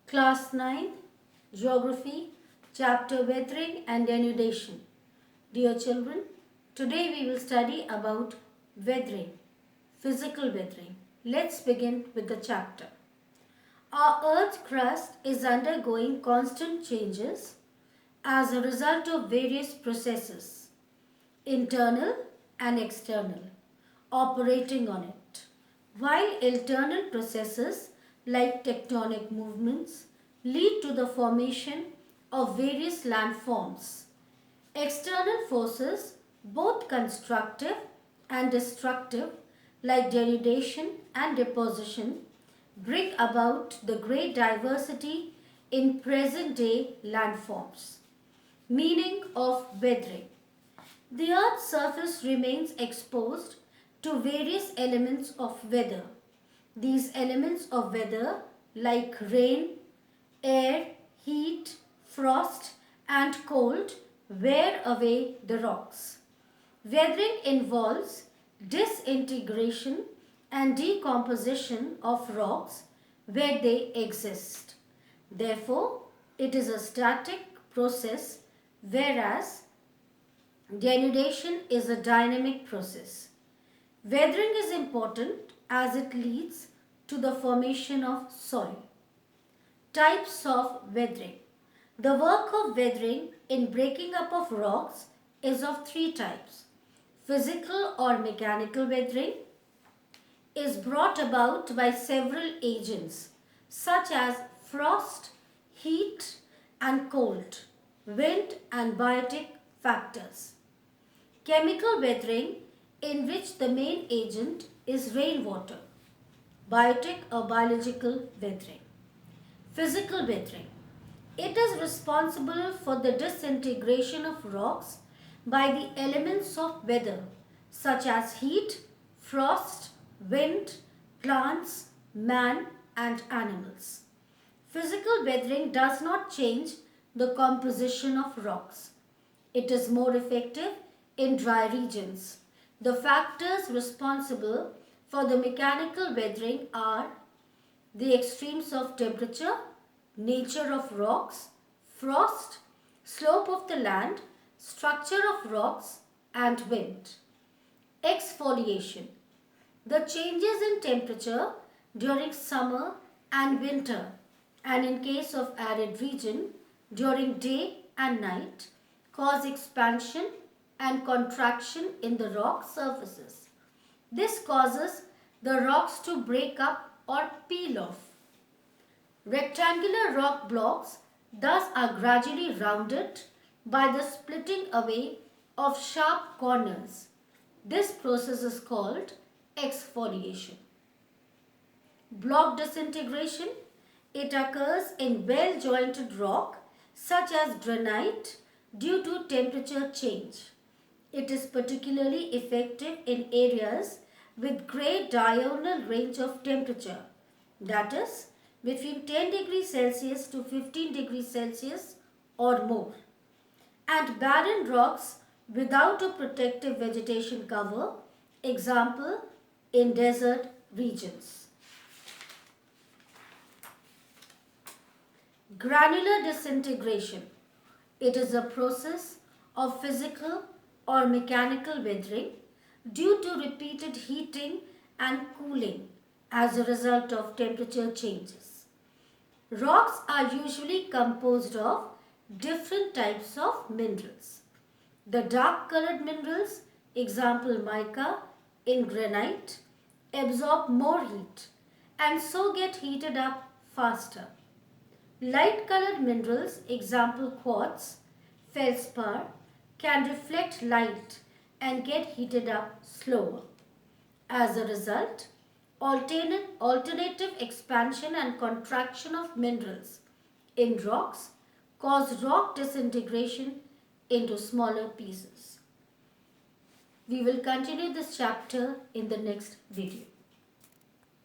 Class 9, Geography, Chapter Weathering and Denudation. Dear children, today we will study about weathering, physical weathering. Let's begin with the chapter. Our Earth's crust is undergoing constant changes as a result of various processes, internal and external, operating on it. While internal processes like tectonic movements lead to the formation of various landforms, external forces, both constructive and destructive, like denudation and deposition, bring about the great diversity in present-day landforms. Meaning of weathering. The Earth's surface remains exposed to various elements of weather. These elements of weather like rain, air, heat, frost and cold wear away the rocks. Weathering involves disintegration and decomposition of rocks where they exist. Therefore, it is a static process, whereas denudation is a dynamic process. Weathering is important as it leads to the formation of soil. Types of weathering. The work of weathering in breaking up of rocks is of three types. Physical or mechanical weathering is brought about by several agents such as frost, heat and cold, wind and biotic factors. Chemical weathering in which the main agent is rainwater. Biotic or biological weathering. Physical weathering. It is responsible for the disintegration of rocks by the elements of weather such as heat, frost, wind, plants, man and animals. Physical weathering does not change the composition of rocks. It is more effective in dry regions. The factors responsible for the mechanical weathering are the extremes of temperature, nature of rocks, frost, slope of the land, structure of rocks and wind. Exfoliation. The changes in temperature during summer and winter, and in case of arid region during day and night, cause expansion and contraction in the rock surfaces. This causes the rocks to break up or peel off. Rectangular rock blocks thus are gradually rounded by the splitting away of sharp corners. This process is called exfoliation. Block disintegration. It occurs in well-jointed rock such as granite due to temperature change. It is particularly effective in areas with great diurnal range of temperature, that is, between 10 degrees Celsius to 15 degrees Celsius or more, and barren rocks without a protective vegetation cover, example in desert regions. Granular disintegration. It is a process of physical or mechanical weathering due to repeated heating and cooling as a result of temperature changes. Rocks are usually composed of different types of minerals. The dark colored minerals, example mica in granite, absorb more heat and so get heated up faster. Light colored minerals, example quartz, feldspar, can reflect light and get heated up slower. As a result, alternative expansion and contraction of minerals in rocks cause rock disintegration into smaller pieces. We will continue this chapter in the next video.